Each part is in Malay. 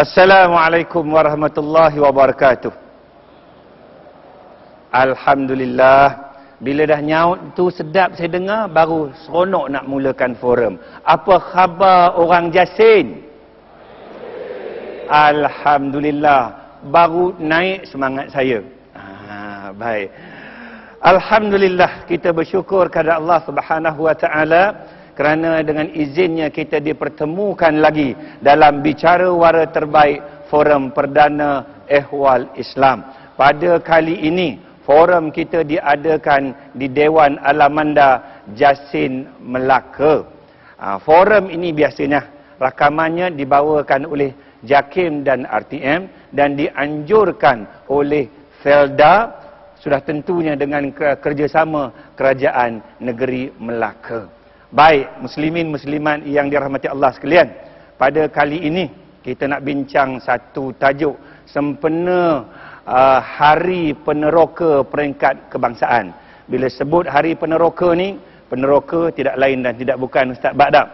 Assalamualaikum warahmatullahi wabarakatuh. Alhamdulillah. Bila dah nyaut tu sedap saya dengar, baru seronok nak mulakan forum. Apa khabar orang Jasin? Alhamdulillah. Baru naik semangat saya. Baik. Alhamdulillah, kita bersyukur kepada Allah Subhanahu wa taala kerana dengan izinnya kita dipertemukan lagi dalam bicara wara terbaik Forum Perdana Ehwal Islam. Pada kali ini forum kita diadakan di Dewan Alamanda Jasin Melaka. Forum ini biasanya rakamannya dibawakan oleh JAKIM dan RTM dan dianjurkan oleh Felda, sudah tentunya dengan kerjasama Kerajaan Negeri Melaka. Baik, muslimin muslimat yang dirahmati Allah sekalian, pada kali ini kita nak bincang satu tajuk sempena Hari Peneroka Peringkat Kebangsaan. Bila sebut Hari Peneroka ni, peneroka tidak lain dan tidak bukan Ustaz Baghdad.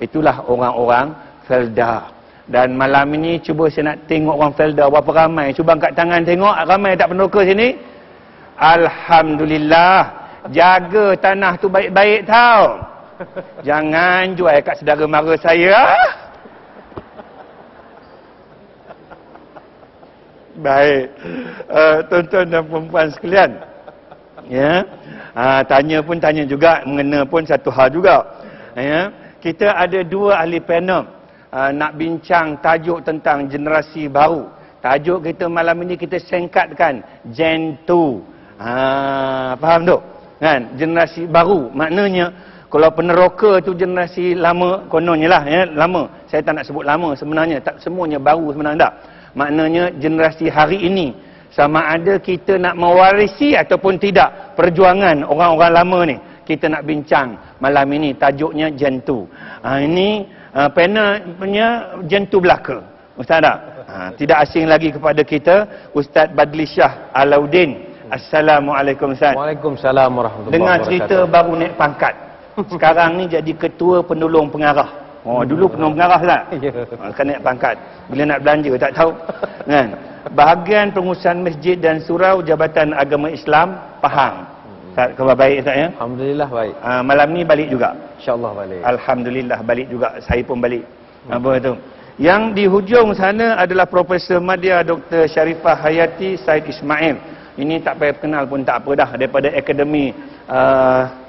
Itulah orang-orang Felda. Dan malam ini cuba saya nak tengok orang Felda berapa ramai. Cuba angkat tangan tengok, ramai tak peneroka sini? Alhamdulillah. Jaga tanah tu baik-baik tau. Jangan jual kat saudara mara saya. Baik, tuan-tuan dan perempuan sekalian, ya, tanya pun tanya juga, mengena pun satu hal juga, ya. Kita ada dua ahli panel nak bincang tajuk tentang generasi baru. Tajuk kita malam ini kita singkatkan Gen 2. Faham tak? Kan? Generasi baru, maknanya kalau peneroka tu generasi lama, kononnya lah, ya, lama. Saya tak nak sebut lama sebenarnya, tak semuanya baru sebenarnya tak. Maknanya generasi hari ini sama ada kita nak mewarisi ataupun tidak perjuangan orang-orang lama ni. Kita nak bincang malam ini, tajuknya Gen 2. Ini panel punya Gen 2 belaka. Ustaz tak? Tidak asing lagi kepada kita Ustaz Badli Shah Alauddin. Assalamualaikum Ustaz. Waalaikumsalam warahmatullahi Dengar wabarakatuh. cerita baru naik pangkat. Sekarang ni jadi ketua penolong pengarah. Dulu penolong pengarah tak? Kan naik pangkat. Bila nak belanja tak tahu. Kan? Bahagian pengurusan masjid dan surau Jabatan Agama Islam Pahang. Khabar baik tak ya? Alhamdulillah baik. Malam ni balik juga. InsyaAllah balik. Alhamdulillah balik juga. Saya pun balik. Apa itu? Yang di hujung sana adalah Profesor Madya Dr. Sharifah Hayati Said Ismail. Ini tak payah kenal pun tak apa dah, daripada Akademi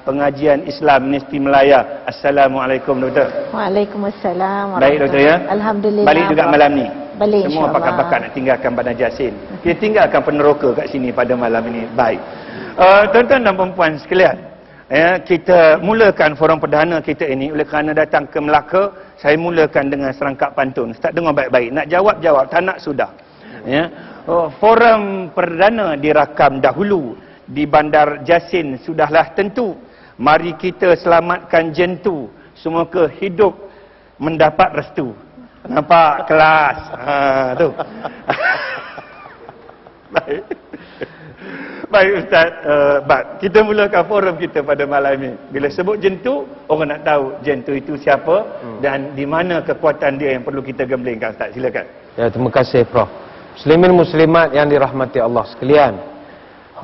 Pengajian Islam Universiti Melaya. Assalamualaikum Doktor. Waalaikumsalam. Baik Doktor ya. Alhamdulillah. Balik juga malam ni. Balik semua pakar-pakar nak tinggalkan Badan Jasin. Kita tinggalkan peneroka kat sini pada malam ini. Baik. Tuan-tuan dan perempuan sekalian, ya, kita mulakan forum perdana kita ini oleh kerana datang ke Melaka. Saya mulakan dengan serangkap pantun. Ustaz dengar baik-baik. Nak jawab-jawab, tak nak sudah. Ya. Forum perdana dirakam dahulu di Bandar Jasin, sudahlah tentu. Mari kita selamatkan Gen 2, semoga hidup mendapat restu. Nampak kelas? Tu. Baik. Baik Ustaz, kita mulakan forum kita pada malam ini. Bila sebut Gen 2, orang nak tahu Gen 2 itu siapa dan di mana kekuatan dia yang perlu kita gemblengkan. Ustaz, silakan. Ya, terima kasih Prof. Muslimin muslimat yang dirahmati Allah sekalian.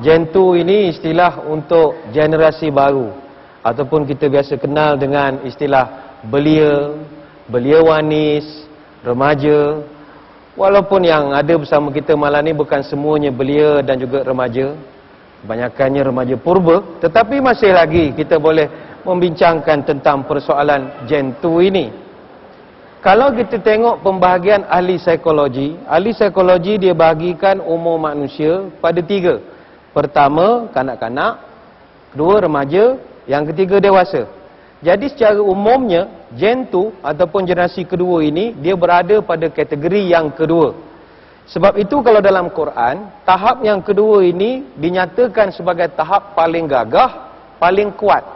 Gen 2 ini istilah untuk generasi baru ataupun kita biasa kenal dengan istilah belia, belia wanis, remaja. Walaupun yang ada bersama kita malam ni bukan semuanya belia dan juga remaja, kebanyakannya remaja purba, tetapi masih lagi kita boleh membincangkan tentang persoalan Gen 2 ini. Kalau kita tengok pembahagian ahli psikologi dia bahagikan umur manusia pada 3. Pertama, kanak-kanak. Kedua, remaja. Yang ketiga, dewasa. Jadi secara umumnya, Gen 2 ataupun generasi kedua ini, dia berada pada kategori yang kedua. Sebab itu kalau dalam Quran, tahap yang kedua ini dinyatakan sebagai tahap paling gagah, paling kuat.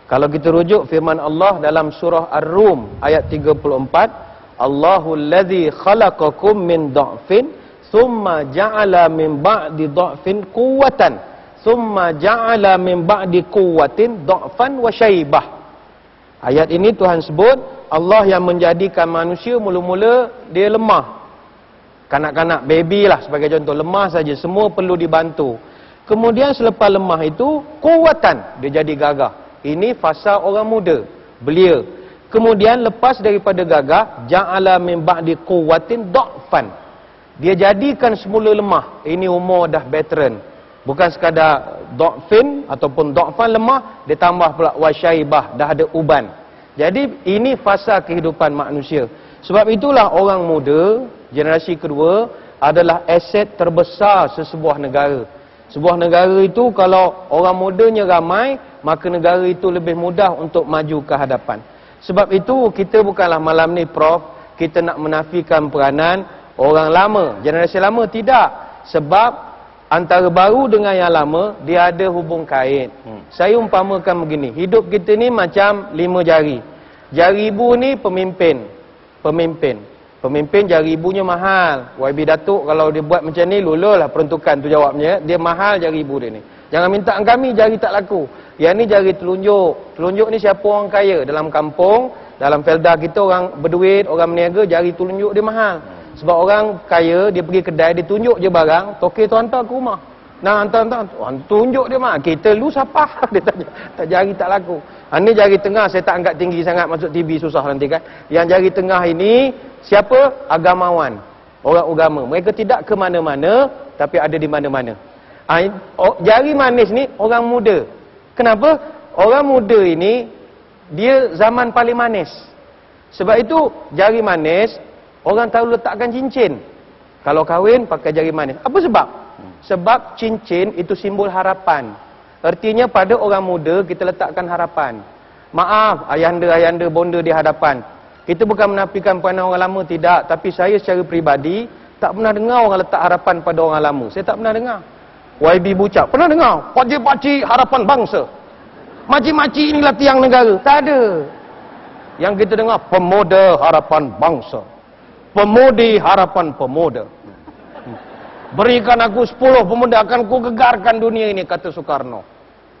Kalau kita rujuk firman Allah dalam surah Ar-Rum ayat 34, Allahul ladzi khalaqakum min dha'fin thumma ja'ala min ba'di dha'fin quwwatan thumma ja'ala min ba'di quwwatin dha'fan wa syaibah. Ayat ini Tuhan sebut, Allah yang menjadikan manusia mula-mula dia lemah. Kanak-kanak, baby lah sebagai contoh, lemah saja, semua perlu dibantu. Kemudian selepas lemah itu, kuatan, dia jadi gagah. Ini fasa orang muda, belia. Kemudian lepas daripada gagah, ja'ala min ba'di quwwatin dha'fan. Dia jadikan semula lemah. Ini umur dah veteran. Bukan sekadar dha'fin ataupun dha'fan lemah, dia tambah pula wasyaibah, dah ada uban. Jadi ini fasa kehidupan manusia. Sebab itulah orang muda, generasi kedua adalah aset terbesar sesebuah negara. Sebuah negara itu kalau orang mudanya ramai, maka negara itu lebih mudah untuk maju ke hadapan. Sebab itu kita bukanlah malam ni Prof, kita nak menafikan peranan orang lama, generasi lama, tidak. Sebab antara baru dengan yang lama, dia ada hubung kait. Saya umpamakan begini, hidup kita ni macam 5 jari. Jari ibu ni pemimpin. Pemimpin jari ibunya mahal. YB Datuk kalau dia buat macam ni, lululah peruntukan tu jawabnya. Dia mahal jari ibu dia ni. Jangan minta kami, jari tak laku. Yang ni jari telunjuk. Telunjuk ni siapa orang kaya dalam kampung, dalam felda kita, orang berduit, orang meniaga, jari telunjuk dia mahal. Sebab orang kaya, dia pergi kedai, dia tunjuk je barang, tokek tu hantar ke rumah. Nah, hantar, tunjuk dia mah. Kita lu siapa? Dia tanya. Tak, jari tak laku. Ini jari tengah saya tak angkat tinggi sangat, masuk TV susah nanti kan. Yang jari tengah ini siapa? Agamawan. Orang agama. Mereka tidak ke mana-mana, tapi ada di mana-mana. Jari manis ni orang muda. Kenapa? Orang muda ini dia zaman paling manis. Sebab itu jari manis orang tahu letakkan cincin. Kalau kahwin pakai jari manis. Apa sebab? Sebab cincin itu simbol harapan. Artinya pada orang muda kita letakkan harapan. Maaf ayahanda-ayahanda bonda di hadapan. Kita bukan menafikan peranan orang lama, tidak. Tapi saya secara peribadi tak pernah dengar orang letak harapan pada orang lama. Saya tak pernah dengar. YB Bucak pernah dengar? Pakcik-pakcik harapan bangsa. Makcik-makcik inilah tiang negara. Tak ada. Yang kita dengar pemuda harapan bangsa. Pemudi harapan pemuda. Berikan aku 10 pemuda, akan ku gegarkan dunia ini, kata Soekarno.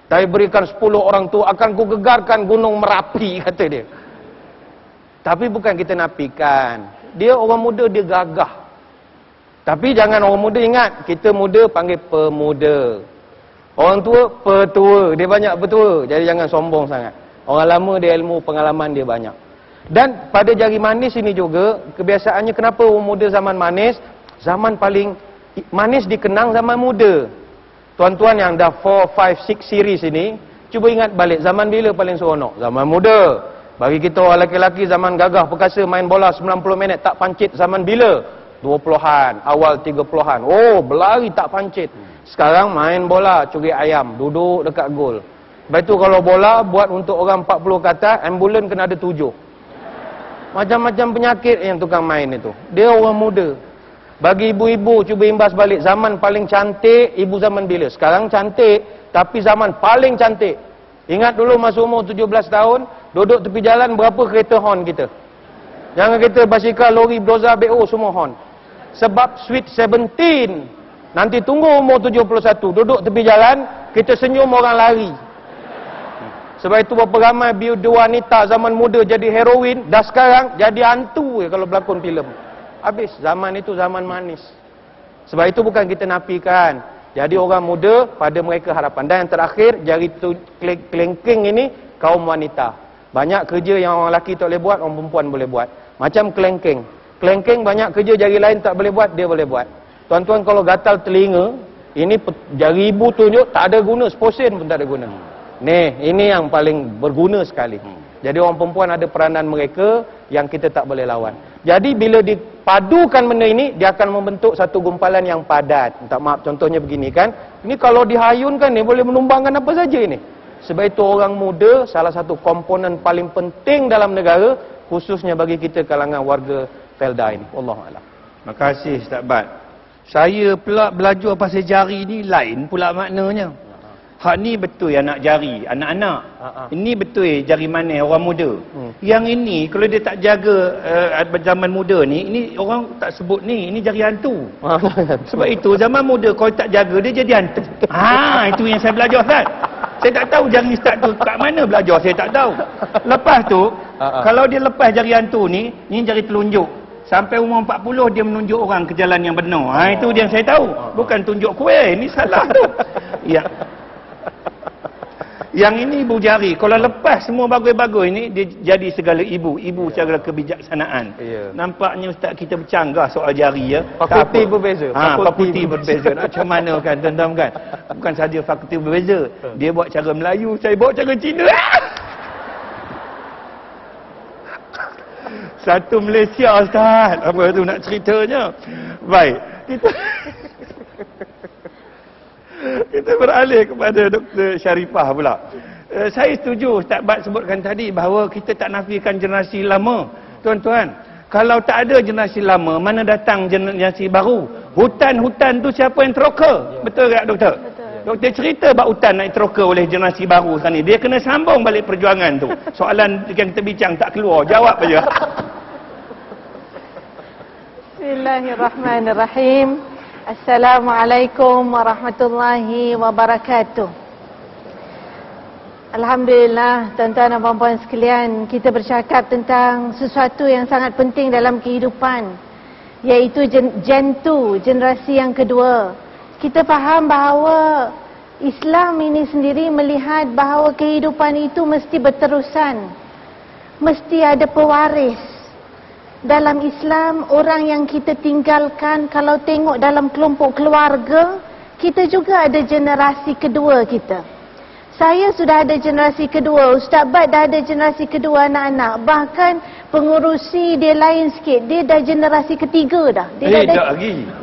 Tapi berikan 10 orang tu, akan ku gegarkan gunung Merapi, kata dia. Tapi bukan kita nafikan. Dia orang muda, dia gagah. Tapi jangan orang muda ingat, kita muda panggil pemuda. Orang tua, petua. Dia banyak petua. Jadi jangan sombong sangat. Orang lama dia ilmu, pengalaman dia banyak. Dan pada jari manis ini juga, kebiasaannya kenapa orang muda zaman manis, zaman paling manis dikenang zaman muda. Tuan-tuan yang dah 4, 5, 6 series ini, cuba ingat balik zaman bila paling seronok? Zaman muda. Bagi kita orang lelaki-lelaki, zaman gagah perkasa main bola 90 minit tak pancit zaman bila? 20-an, awal 30-an. Oh, berlari tak pancit. Sekarang main bola curi ayam, duduk dekat gol. Lepas tu kalau bola buat untuk orang 40 ke atas, ambulan kena ada 7. Macam-macam penyakit yang tukang main itu. Dia orang muda. Bagi ibu-ibu, cuba imbas balik. Zaman paling cantik, ibu zaman bila? Sekarang cantik, tapi zaman paling cantik. Ingat dulu masa umur 17 tahun, duduk tepi jalan, berapa kereta horn kita? Jangan kereta basikal, lori, doza, BO, semua horn. Sebab Sweet 17. Nanti tunggu umur 71, duduk tepi jalan, kita senyum orang lari. Sebab itu berapa ramai dua wanita zaman muda jadi heroin, dah sekarang jadi hantu kalau berlakon filem. Habis, zaman itu zaman manis. Sebab itu bukan kita nafikan. Jadi orang muda, pada mereka harapan. Dan yang terakhir, jari kelengking ini, kaum wanita. Banyak kerja yang orang lelaki tak boleh buat, orang perempuan boleh buat. Macam kelengking. Kelengking banyak kerja, jari lain tak boleh buat, dia boleh buat. Tuan-tuan kalau gatal telinga, ini jari ibu tunjuk, tak ada guna, seposen pun tak ada guna. Nih, ini yang paling berguna sekali. Jadi orang perempuan ada peranan mereka yang kita tak boleh lawan. Jadi bila dipadukan benda ini, dia akan membentuk satu gumpalan yang padat. Minta maaf, contohnya begini kan. Ini kalau dihayunkan ni, boleh menumbangkan apa saja ini. Sebab itu orang muda, salah satu komponen paling penting dalam negara, khususnya bagi kita kalangan warga Felda ini. Wallahualam. Terima kasih Ustaz Bat. Saya pula belajar pasal jari ni lain pula maknanya. Hak ni betul anak jari, anak-anak. Ini betul jari manis orang muda. Yang ini kalau dia tak jaga zaman muda ni, ini orang tak sebut ni, ini jari hantu. Sebab itu zaman muda kalau tak jaga dia jadi hantu. Itu yang saya belajar Ustaz. Saya tak tahu jari Ustaz tu kat mana belajar, saya tak tahu. Lepas tu Kalau dia lepas jari hantu ni jari telunjuk. Sampai umur 40 dia menunjuk orang ke jalan yang benar. Itu dia yang saya tahu. Bukan tunjuk kuih, ini salah tu. Ya. Yang ini ibu jari. Kalau lepas semua bagus-bagus ini, dia jadi segala ibu. Ibu secara kebijaksanaan. Nampaknya ustaz kita bercanggah soal jari ya. Fakulti berbeza. Fakulti berbeza. Macam mana kan tuan-tuan kan? Bukan saja fakulti berbeza. Dia buat cara Melayu, saya buat cara Cina. Satu Malaysia ustaz. Apa tu nak ceritanya? Baik. Kita beralih kepada Dr. Sharifah pula. Saya setuju Ustaz Bat sebutkan tadi bahawa kita tak nafikan generasi lama. Tuan-tuan, kalau tak ada generasi lama, mana datang generasi baru? Hutan-hutan tu siapa yang teroka? Betul tak doktor? Betul. Doktor cerita bab hutan nak teroka oleh generasi baru sekarang ni. Dia kena sambung balik perjuangan tu. Soalan yang kita bincang tak keluar, jawab aja. Bismillahirrahmanirrahim. Assalamualaikum warahmatullahi wabarakatuh. Alhamdulillah, tuan-tuan dan puan-puan sekalian, kita bercakap tentang sesuatu yang sangat penting dalam kehidupan, iaitu Gen 2, generasi yang kedua. Kita faham bahawa Islam ini sendiri melihat bahawa kehidupan itu mesti berterusan, mesti ada pewaris. Dalam Islam, orang yang kita tinggalkan, kalau tengok dalam kelompok keluarga, kita juga ada generasi kedua kita. Saya sudah ada generasi kedua, Ustaz Bat dah ada generasi kedua anak-anak. Bahkan pengurusi dia lain sikit, dia dah generasi ketiga dah. Dia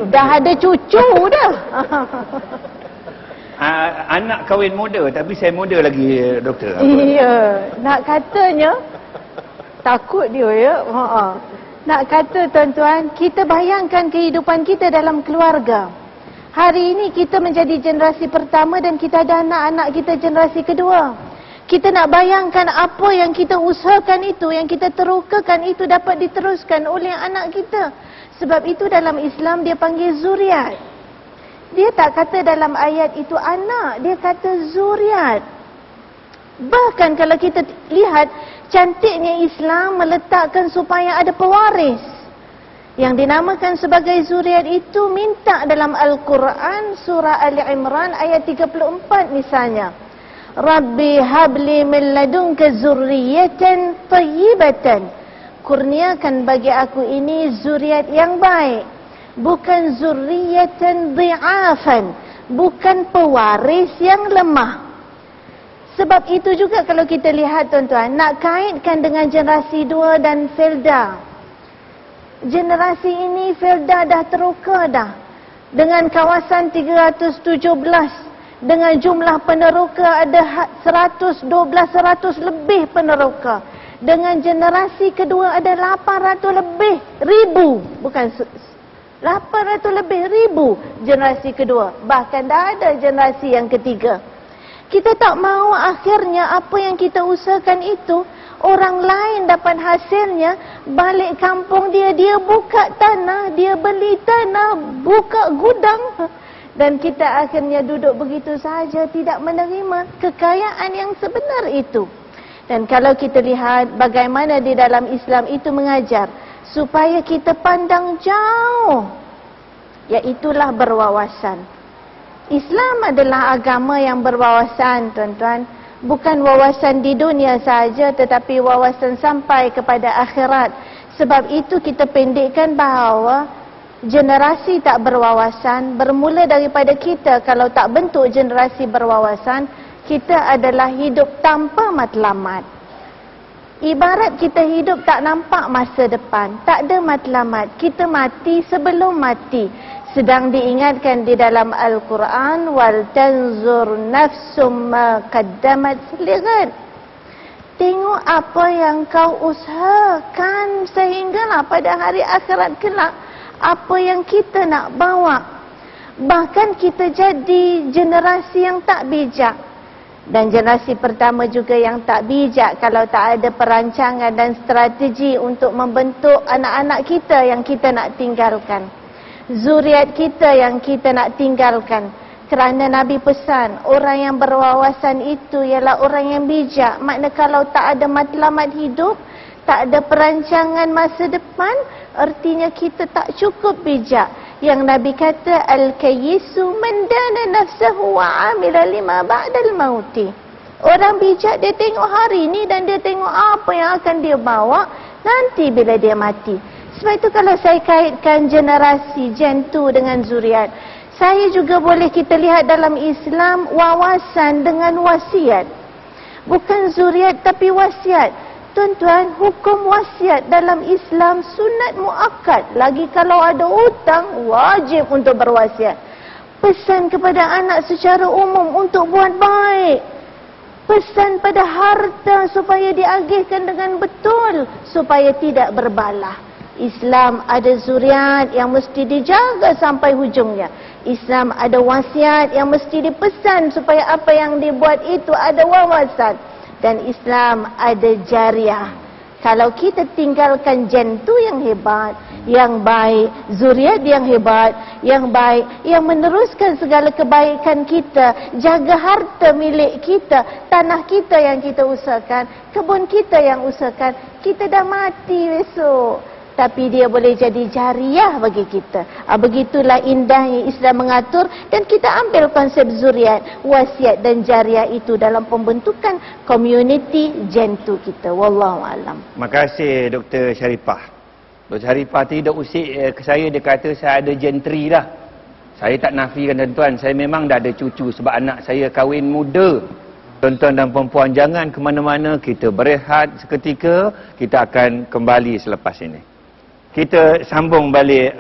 dah ada cucu dah. Anak kahwin muda, tapi saya muda lagi doktor. Iya, nak katanya, takut dia ya. Nak kata tuan-tuan, kita bayangkan kehidupan kita dalam keluarga. Hari ini kita menjadi generasi pertama dan kita ada anak-anak kita generasi kedua. Kita nak bayangkan apa yang kita usahakan itu, yang kita terokakan itu dapat diteruskan oleh anak kita. Sebab itu dalam Islam dia panggil zuriat. Dia tak kata dalam ayat itu anak, dia kata zuriat. Bahkan kalau kita lihat, cantiknya Islam meletakkan supaya ada pewaris. Yang dinamakan sebagai zuriat itu minta dalam Al-Quran surah Ali Imran ayat 34 misalnya. Rabbi habli min ladunka zurriyatan tayyibatan. Kurniakan bagi aku ini zuriat yang baik. Bukan zurriyatan dhi'afan. Bukan pewaris yang lemah. Sebab itu juga kalau kita lihat tuan-tuan, nak kaitkan dengan generasi 2 dan Felda. Generasi ini Felda dah teroka dah. Dengan kawasan 317, dengan jumlah peneroka ada 112, 100 lebih peneroka. Dengan generasi kedua ada 800 lebih ribu, bukan 800 lebih ribu generasi kedua. Bahkan dah ada generasi yang ketiga. Kita tak mahu akhirnya apa yang kita usahakan itu orang lain dapat hasilnya, balik kampung dia buka tanah, dia beli tanah, buka gudang, dan kita akhirnya duduk begitu sahaja tidak menerima kekayaan yang sebenar itu. Dan kalau kita lihat bagaimana di dalam Islam itu mengajar supaya kita pandang jauh, iaitulah berwawasan. Islam adalah agama yang berwawasan, tuan-tuan. Bukan wawasan di dunia sahaja, tetapi wawasan sampai kepada akhirat. Sebab itu kita pendekkan bahawa generasi tak berwawasan bermula daripada kita. Kalau tak bentuk generasi berwawasan, kita adalah hidup tanpa matlamat. Ibarat kita hidup tak nampak masa depan, tak ada matlamat. Kita mati sebelum mati. Sedang diingatkan di dalam Al-Quran, wal tanzur nafsum ma qaddamat lighad. Tengok apa yang kau usahakan sehinggalah pada hari akhirat kelak apa yang kita nak bawa. Bahkan kita jadi generasi yang tak bijak. Dan generasi pertama juga yang tak bijak kalau tak ada perancangan dan strategi untuk membentuk anak-anak kita yang kita nak tinggalkan. Zuriat kita yang kita nak tinggalkan. Kerana Nabi pesan, orang yang berwawasan itu ialah orang yang bijak. Makna kalau tak ada matlamat hidup, tak ada perancangan masa depan, artinya kita tak cukup bijak. Yang Nabi kata, al-kayyisu man dana nafsahu wa amila lima ba'dal mauti. Orang bijak dia tengok hari ni dan dia tengok apa yang akan dia bawa nanti bila dia mati. Sebab itu kalau saya kaitkan generasi Gen 2 dengan zuriat, saya juga boleh kita lihat dalam Islam wawasan dengan wasiat. Bukan zuriat tapi wasiat. Tuan-tuan, hukum wasiat dalam Islam sunat muakkad. Lagi kalau ada hutang, wajib untuk berwasiat. Pesan kepada anak secara umum untuk buat baik. Pesan pada harta supaya diagihkan dengan betul, supaya tidak berbalah. Islam ada zuriat yang mesti dijaga sampai hujungnya. Islam ada wasiat yang mesti dipesan supaya apa yang dibuat itu ada wawasan. Dan Islam ada jariah. Kalau kita tinggalkan Gen 2 yang hebat, yang baik, zuriat yang hebat, yang baik, yang meneruskan segala kebaikan kita, jaga harta milik kita, tanah kita yang kita usahakan, kebun kita yang usahakan, kita dah mati besok. Tapi dia boleh jadi jariah bagi kita. Begitulah indahnya Islam mengatur, dan kita ambil konsep zuriat, wasiat dan jariah itu dalam pembentukan community Gen 2 kita. Wallahualam. Terima kasih Dr. Sharifah. Dr. Sharifah tidak usik ke saya, dia kata saya ada Gen 3 dah. Saya tak nafikan tuan-tuan, saya memang dah ada cucu sebab anak saya kahwin muda. Tuan-tuan dan perempuan, jangan ke mana-mana, kita berehat seketika, kita akan kembali selepas ini. Kita sambung balik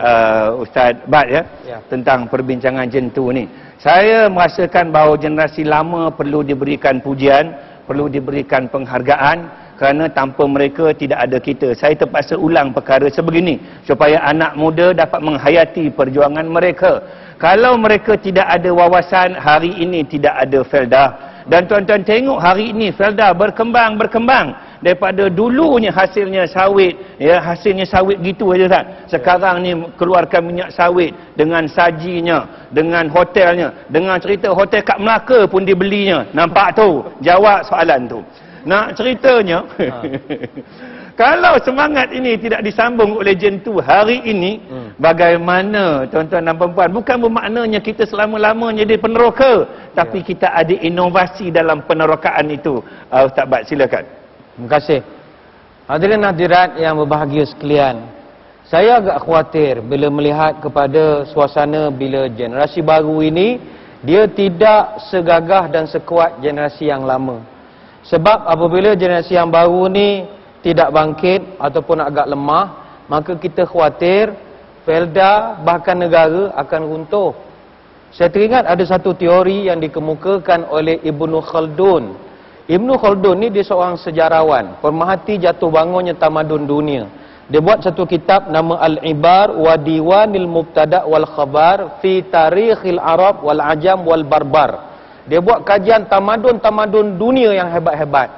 Ustaz Bat ya, tentang perbincangan Gen 2 ni. Saya merasakan bahawa generasi lama perlu diberikan pujian, perlu diberikan penghargaan, kerana tanpa mereka tidak ada kita. Saya terpaksa ulang perkara sebegini supaya anak muda dapat menghayati perjuangan mereka. Kalau mereka tidak ada wawasan, hari ini tidak ada Felda. Dan tuan-tuan tengok hari ini Felda berkembang. Daripada dulunya hasilnya sawit, ya, hasilnya sawit gitu aja kan. Sekarang ni keluarkan minyak sawit dengan sajinya, dengan hotelnya, dengan cerita hotel kat Melaka pun dibelinya. Nampak tu? Jawab soalan tu. Nak ceritanya, kalau semangat ini tidak disambung oleh Gen 2 hari ini, bagaimana tuan-tuan dan perempuan? Bukan bermaknanya kita selama-lamanya jadi peneroka, tapi kita ada inovasi dalam penerokaan itu. Ustaz Bat, silakan. Terima kasih. Hadirin hadirat yang berbahagia sekalian, saya agak khawatir bila melihat kepada suasana bila generasi baru ini, dia tidak segagah dan sekuat generasi yang lama. Sebab apabila generasi yang baru ni tidak bangkit ataupun agak lemah, maka kita khawatir Felda bahkan negara akan runtuh. Saya teringat ada satu teori yang dikemukakan oleh Ibnu Khaldun. Ibnu Khaldun ni dia seorang sejarawan, pemerhati jatuh bangunnya tamadun dunia. Dia buat satu kitab nama Al-Ibar wa Diwanil Mubtada' wal Khabar fi Tarikhil Arab wal Ajam wal Barbar. Dia buat kajian tamadun-tamadun dunia yang hebat-hebat.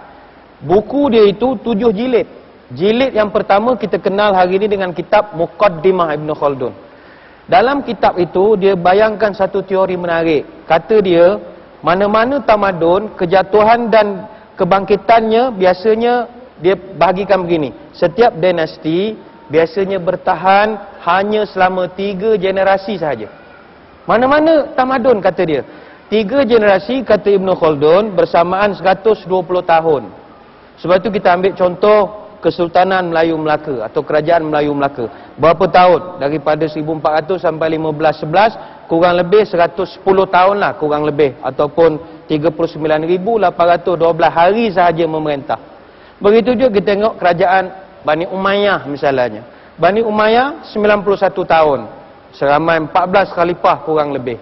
Buku dia itu 7 jilid. Jilid yang pertama kita kenal hari ini dengan kitab Muqaddimah Ibnu Khaldun. Dalam kitab itu dia bayangkan satu teori menarik. Kata dia, mana-mana tamadun, kejatuhan dan kebangkitannya biasanya dia bahagikan begini. Setiap dinasti biasanya bertahan hanya selama 3 generasi sahaja. Mana-mana tamadun, kata dia. 3 generasi, kata Ibnu Khaldun, bersamaan 120 tahun. Sebab itu kita ambil contoh Kesultanan Melayu Melaka atau Kerajaan Melayu Melaka. Berapa tahun? Daripada 1400 sampai 1511, kurang lebih 110 tahun lah, kurang lebih. Ataupun 39,812 hari sahaja memerintah. Begitu juga kita tengok Kerajaan Bani Umayyah misalnya. Bani Umayyah 91 tahun. Seramai 14 khalifah kurang lebih.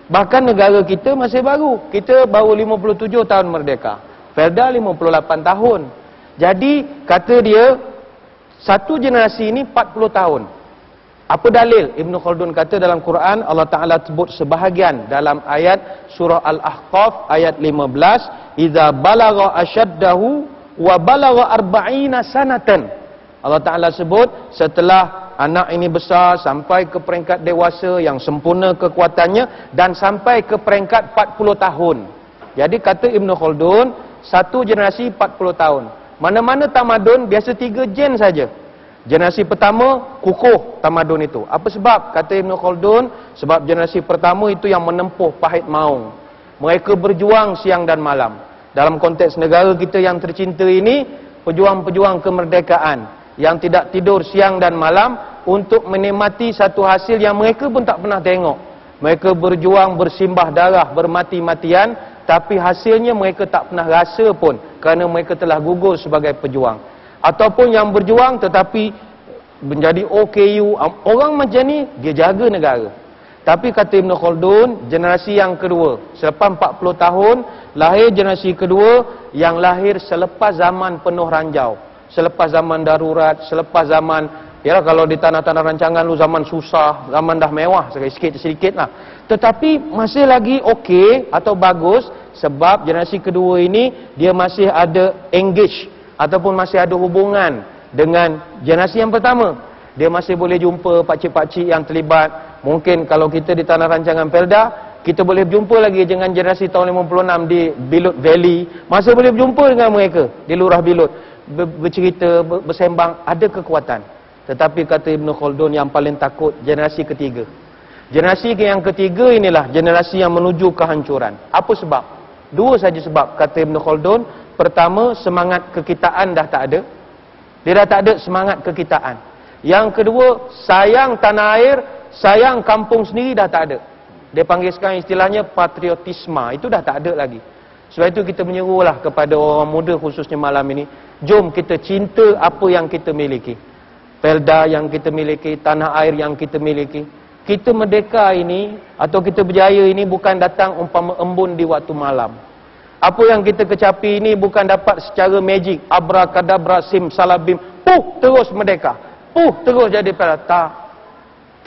Bahkan negara kita masih baru. Kita baru 57 tahun merdeka. Felda 58 tahun. Jadi kata dia, satu generasi ini 40 tahun. Apa dalil? Ibnu Khaldun kata dalam Quran, Allah Ta'ala sebut sebahagian dalam ayat surah Al-Ahqaf ayat 15, "Idza balagha asyaddahu wa balagha arba'ina sanatan." Allah Ta'ala sebut setelah anak ini besar sampai ke peringkat dewasa yang sempurna kekuatannya dan sampai ke peringkat 40 tahun. Jadi kata Ibnu Khaldun, satu generasi 40 tahun. Mana-mana tamadun biasa 3 gen saja. Generasi pertama kukuh tamadun itu. Apa sebab? Kata Ibn Khaldun, sebab generasi pertama itu yang menempuh pahit maung. Mereka berjuang siang dan malam. Dalam konteks negara kita yang tercinta ini, pejuang-pejuang kemerdekaan yang tidak tidur siang dan malam untuk menikmati satu hasil yang mereka pun tak pernah tengok. Mereka berjuang bersimbah darah, bermati-matian, tapi hasilnya mereka tak pernah rasa pun kerana mereka telah gugur sebagai pejuang. Ataupun yang berjuang tetapi menjadi OKU, orang macam ni dia jaga negara. Tapi kata Ibn Khaldun, generasi yang kedua, selepas 40 tahun, lahir generasi kedua yang lahir selepas zaman penuh ranjau, selepas zaman darurat, selepas zaman, ya kalau di tanah-tanah rancangan lu zaman susah, zaman dah mewah sikit-sikit lah. Tetapi masih lagi okey atau bagus sebab generasi kedua ini dia masih ada engage ataupun masih ada hubungan dengan generasi yang pertama. Dia masih boleh jumpa pakcik-pakcik yang terlibat. Mungkin kalau kita di tanah rancangan Felda, kita boleh berjumpa lagi dengan generasi tahun 56 di Bilut Valley. Masih boleh berjumpa dengan mereka di Lurah Bilut. Bercerita, bersembang, ada kekuatan. Tetapi kata Ibn Khaldun yang paling takut generasi ketiga. Generasi yang ketiga inilah generasi yang menuju kehancuran. Apa sebab? 2 saja sebab kata Ibn Khaldun. Pertama, semangat kekitaan dah tak ada. Dia dah tak ada semangat kekitaan. Yang kedua, sayang tanah air, sayang kampung sendiri dah tak ada. Dia panggil sekarang istilahnya patriotisme. Itu dah tak ada lagi. Sebab itu kita menyerulah kepada orang muda khususnya malam ini. Jom kita cinta apa yang kita miliki. Felda yang kita miliki, tanah air yang kita miliki. Kita merdeka ini atau kita berjaya ini bukan datang umpama embun di waktu malam. Apa yang kita kecapi ini bukan dapat secara magic, abrakadabra, simsalabim, terus merdeka. Terus jadi pelata.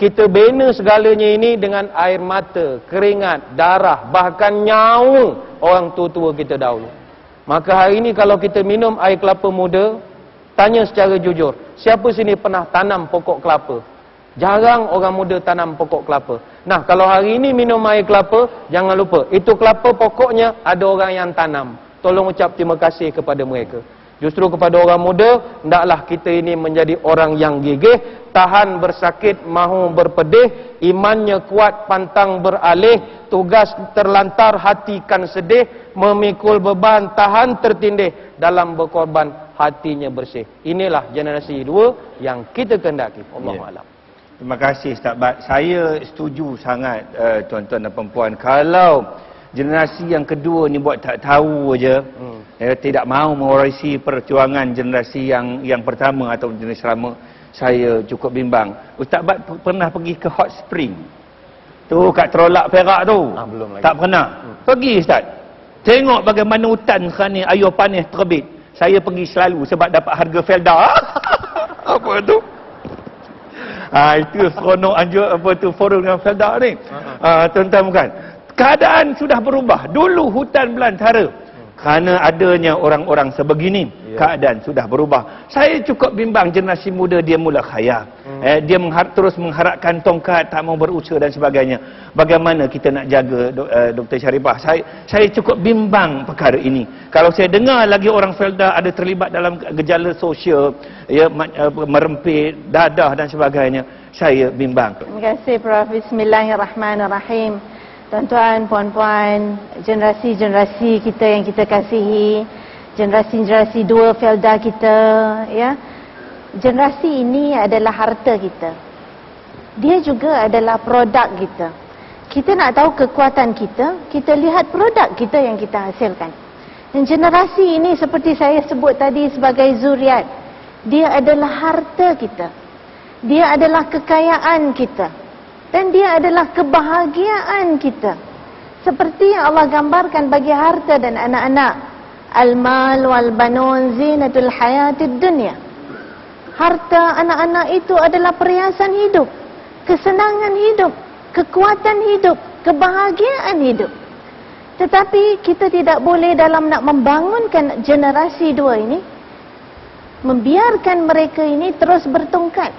Kita bina segalanya ini dengan air mata, keringat, darah, bahkan nyawa orang tua-tua kita dahulu. Maka hari ini kalau kita minum air kelapa muda, tanya secara jujur, siapa sini pernah tanam pokok kelapa? Jarang orang muda tanam pokok kelapa. Nah, kalau hari ini minum air kelapa, jangan lupa, itu kelapa pokoknya ada orang yang tanam. Tolong ucap terima kasih kepada mereka. Justru kepada orang muda, hendaklah kita ini menjadi orang yang gigih, tahan bersakit, mahu berpedih, imannya kuat, pantang beralih, tugas terlantar, hati kan sedih, memikul beban, tahan tertindih, dalam berkorban, hatinya bersih. Inilah generasi 2 yang kita kehendaki. Allahuakbar. Terima kasih Ustaz Bat. Saya setuju sangat tuan-tuan dan perempuan. Kalau generasi yang kedua ni buat tak tahu aja, tidak mahu mewarisi perjuangan generasi yang pertama atau generasi lama, saya cukup bimbang. Ustaz Bat pernah pergi ke hot spring tu kat Terolak Perak tu? Belum lagi. Tak pernah. Pergi Ustaz. Tengok bagaimana hutan sekarang ni air panas terbit. Saya pergi selalu sebab dapat harga Felda. Apa tu? Itu seronok anjur apa tu forum dengan Felda ni. Tuan-tuan bukan. Keadaan sudah berubah. Dulu hutan belantara. Kerana adanya orang-orang sebegini, keadaan sudah berubah. Saya cukup bimbang generasi muda dia mula khayal. Dia terus mengharapkan tongkat, tak mau berusaha dan sebagainya. Bagaimana kita nak jaga Dr. Sharifah? Saya cukup bimbang perkara ini. Kalau saya dengar lagi orang Felda ada terlibat dalam gejala sosial, ya, merempit, dadah dan sebagainya, saya bimbang. Terima kasih Prof. Bismillahirrahmanirrahim. Tuan-tuan, puan-puan, generasi-generasi kita yang kita kasihi, generasi-generasi 2 Felda kita, ya. Generasi ini adalah harta kita. Dia juga adalah produk kita. Kita nak tahu kekuatan kita, kita lihat produk kita yang kita hasilkan. Dan generasi ini seperti saya sebut tadi sebagai zuriat, dia adalah harta kita. Dia adalah kekayaan kita. Dan dia adalah kebahagiaan kita. Seperti yang Allah gambarkan bagi harta dan anak-anak. Al-mal wal-banun zinatul hayatid dunya. Harta anak-anak itu adalah perhiasan hidup, kesenangan hidup, kekuatan hidup, kebahagiaan hidup. Tetapi kita tidak boleh dalam nak membangunkan generasi 2 ini, membiarkan mereka ini terus bertongkat,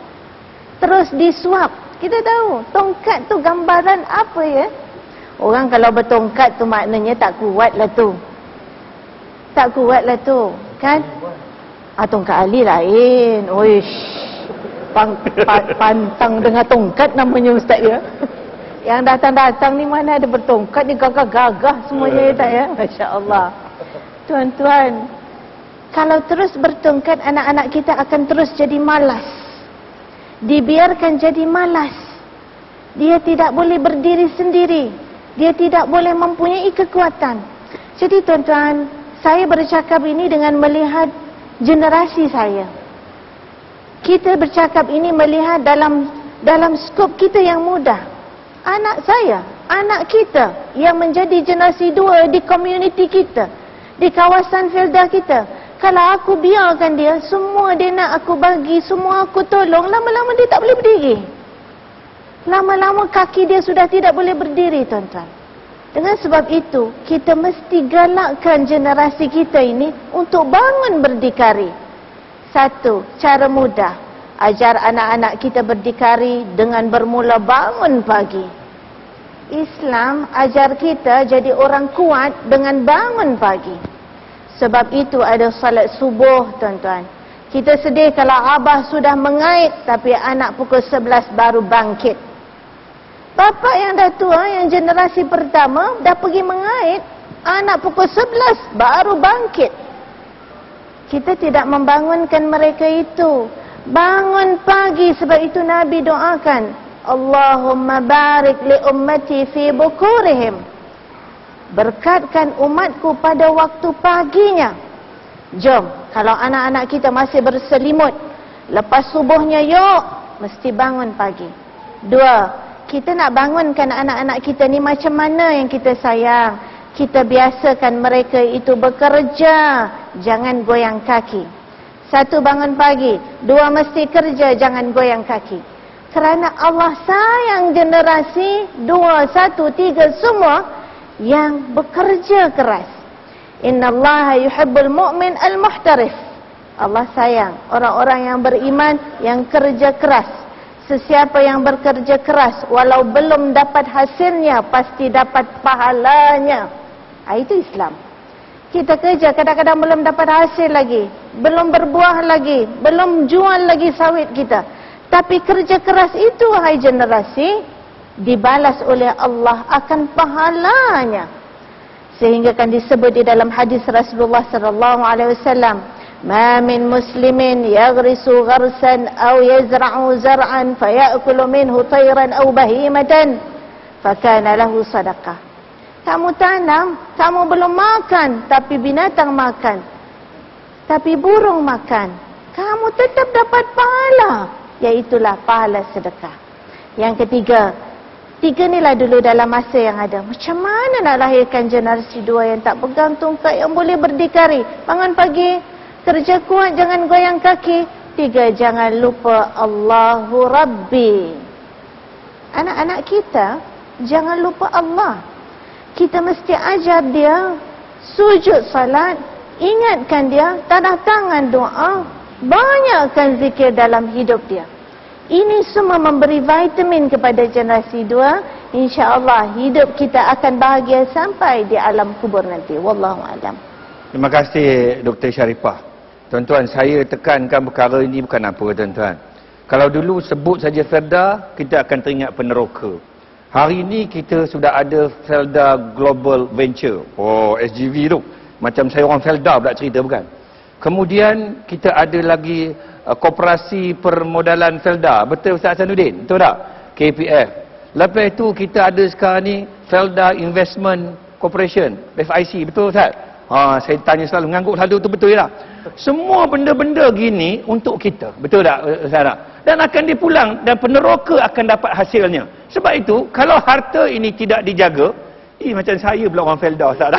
terus disuap. Kita tahu, tongkat tu gambaran apa ya? Orang kalau bertongkat tu maknanya tak kuat lah tu. Tak kuat lah tu, kan? Tongkat Ali lain. Oish. Pantang dengan tongkat namanya ustaz dia. Yang datang-datang ni mana ada bertongkat, dia gagah-gagah semuanya ya tak ya? Masya-Allah. Tuan-tuan, kalau terus bertongkat, anak-anak kita akan terus jadi malas. Dibiarkan jadi malas. Dia tidak boleh berdiri sendiri. Dia tidak boleh mempunyai kekuatan. Jadi tuan-tuan, saya bercakap ini dengan melihat generasi saya. Kita bercakap ini melihat dalam skop kita yang muda. Anak saya, anak kita yang menjadi generasi 2 di komuniti kita, di kawasan Felda kita. Kalau aku biarkan dia, semua dia nak aku bagi, semua aku tolong, lama-lama dia tak boleh berdiri. Lama-lama kaki dia sudah tidak boleh berdiri, tuan-tuan. Dengan sebab itu, kita mesti galakkan generasi kita ini untuk bangun berdikari. Satu, cara mudah. Ajar anak-anak kita berdikari dengan bermula bangun pagi. Islam ajar kita jadi orang kuat dengan bangun pagi. Sebab itu ada salat subuh, tuan-tuan. Kita sedih kalau abah sudah mengait, tapi anak pukul 11 baru bangkit. Bapa yang dah tua, yang generasi pertama, dah pergi mengait, anak pukul 11 baru bangkit. Kita tidak membangunkan mereka itu. Bangun pagi, sebab itu Nabi doakan, Allahumma barik li ummati fi bukurihim. Berkatkan umatku pada waktu paginya. Jom, kalau anak-anak kita masih berselimut, lepas subuhnya yuk, mesti bangun pagi. 2, kita nak bangunkan anak-anak kita ni macam mana yang kita sayang. Kita biasakan mereka itu bekerja, jangan goyang kaki. 1, bangun pagi. 2, mesti kerja, jangan goyang kaki. Kerana Allah sayang generasi 2, 1, 3 semua yang bekerja keras. Innallaha yuhibbul mu'min al-muhtarif. Allah sayang orang-orang yang beriman yang kerja keras. Sesiapa yang bekerja keras, walau belum dapat hasilnya, pasti dapat pahalanya. Itu Islam. Kita kerja, kadang-kadang belum dapat hasil lagi, belum berbuah lagi, belum jual lagi sawit kita. Tapi kerja keras itu, wahai generasi, dibalas oleh Allah akan pahalanya. Sehingga kan disebut di dalam hadis Rasulullah sallallahu alaihi wasallam, "Ma min muslimin yaghrisu gharsan aw yazra'u zar'an fayakulu minhu tayran aw bahimatan fakana lahu sadaqah." Kamu tanam, kamu belum makan, tapi binatang makan. Tapi burung makan, kamu tetap dapat pahala. Iaitulah pahala sedekah. Yang ketiga, 3 inilah dulu dalam masa yang ada. Macam mana nak lahirkan generasi 2 yang tak pegang tongkat, yang boleh berdikari. Bangun pagi, kerja kuat, jangan goyang kaki. 3, jangan lupa Allahu Rabbi. Anak-anak kita, jangan lupa Allah. Kita mesti ajar dia sujud salat, ingatkan dia, tanda tangan doa, banyakkan zikir dalam hidup dia. Ini semua memberi vitamin kepada generasi 2. InsyaAllah hidup kita akan bahagia sampai di alam kubur nanti. Wallahualam. Terima kasih Dr. Sharifah. Tuan-tuan, saya tekankan perkara ini bukan apa, tuan-tuan. Kalau dulu sebut saja Felda, kita akan teringat peneroka. Hari ini kita sudah ada Felda Global Venture. SGV tu. Macam saya orang Felda pula cerita, bukan? Kemudian kita ada lagi Koperasi Permodalan Felda. Betul Ustaz Hasanuddin? Betul tak? KPF. Lepas itu kita ada sekarang ni Felda Investment Corporation, FIC. Betul Ustaz? Saya tanya selalu, mengangguk selalu tu betul tak? Semua benda-benda gini untuk kita. Betul tak Ustaz? Dan akan dipulang, dan peneroka akan dapat hasilnya. Sebab itu, kalau harta ini tidak dijaga, macam saya pula orang Felda Ustaz.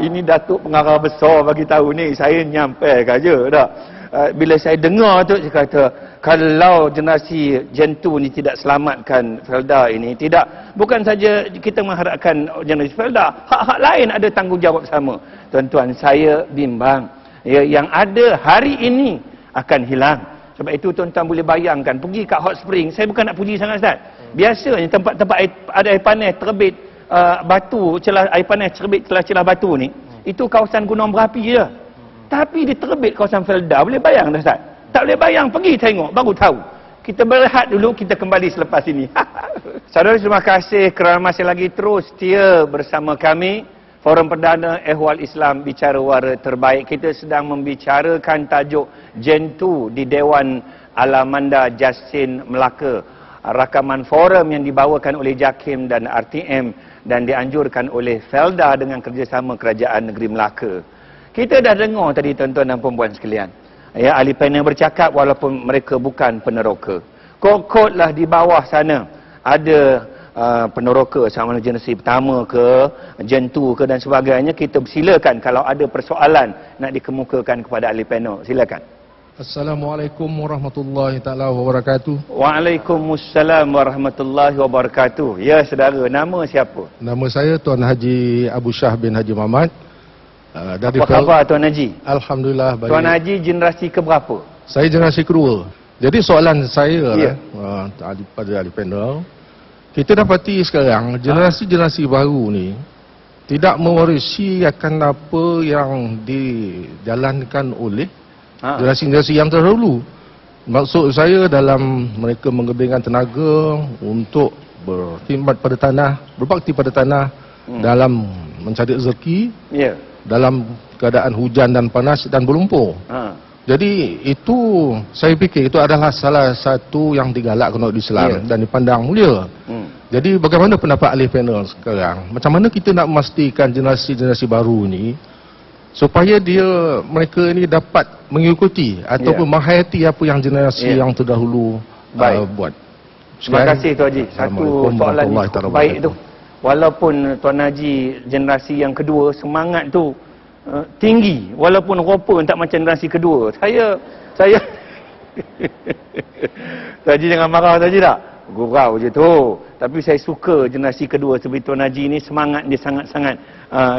Ini Datuk Pengarah Besar bagi tahu ni, saya nyampaikan je tak. Bila saya dengar tu, saya kata kalau generasi Gen 2 ni tidak selamatkan Felda ini, bukan saja kita mengharapkan generasi Felda, hak-hak lain ada tanggungjawab sama. Tuan-tuan, saya bimbang yang ada hari ini akan hilang. Sebab itu tuan-tuan boleh bayangkan, pergi kat hot spring, saya bukan nak puji sangat Ustaz. Biasanya tempat-tempat ada air panas terbit batu, celah air panas terbit celah-celah batu ni, itu kawasan gunung berapi je. Tapi diterbit kawasan Felda, boleh bayang dah Ustaz? Tak boleh bayang, pergi tengok baru tahu. Kita berehat dulu, kita kembali selepas ini. Saudara, terima kasih kerana masih lagi terus setia bersama kami. Forum Perdana Ehwal Islam Bicara Wara Terbaik. Kita sedang membicarakan tajuk Gen2 di Dewan Alamanda Jasin Melaka. Rakaman forum yang dibawakan oleh JAKIM dan RTM dan dianjurkan oleh Felda dengan kerjasama Kerajaan Negeri Melaka. Kita dah dengar tadi tuan-tuan dan puan-puan sekalian. Ya, ahli panel bercakap walaupun mereka bukan peneroka. Kot-kotlah di bawah sana ada peneroka sama ada generasi pertama ke, Gen 2 ke dan sebagainya. Kita silakan kalau ada persoalan nak dikemukakan kepada ahli panel. Silakan. Assalamualaikum warahmatullahi taala wabarakatuh. Waalaikumsalam warahmatullahi wabarakatuh. Ya saudara, nama siapa? Nama saya Tuan Haji Abu Shah bin Haji Muhammad. Apa khabar Tuan Haji? Alhamdulillah baik. Tuan Haji generasi keberapa? Saya generasi kedua. Jadi soalan saya Ya. pada ahli panel, kita dapati sekarang generasi baru ni tidak mewarisi akan apa yang dijalankan oleh generasi-generasi yang terdahulu. Maksud saya dalam mereka menggabungkan tenaga untuk berkhidmat pada tanah, berbakti pada tanah dalam mencari rezeki, dalam keadaan hujan dan panas dan berlumpur. Jadi itu saya fikir itu adalah salah satu yang digalakkan oleh Islam dan dipandang mulia. Jadi bagaimana pendapat ahli panel sekarang? Macam mana kita nak memastikan generasi-generasi baru ni supaya mereka ini dapat mengikuti ataupun menghayati apa yang generasi yang terdahulu buat. Terima kasih Tuan Haji. Satu soalan ni cukup baik tu. Walaupun Tuan Haji generasi yang kedua, semangat tu tinggi. Walaupun rupa tak macam generasi kedua. Saya Tuan Haji jangan marah Tuan Haji tak? Gurau je tu. Tapi saya suka generasi kedua seperti Tuan Haji ni, semangat dia sangat-sangat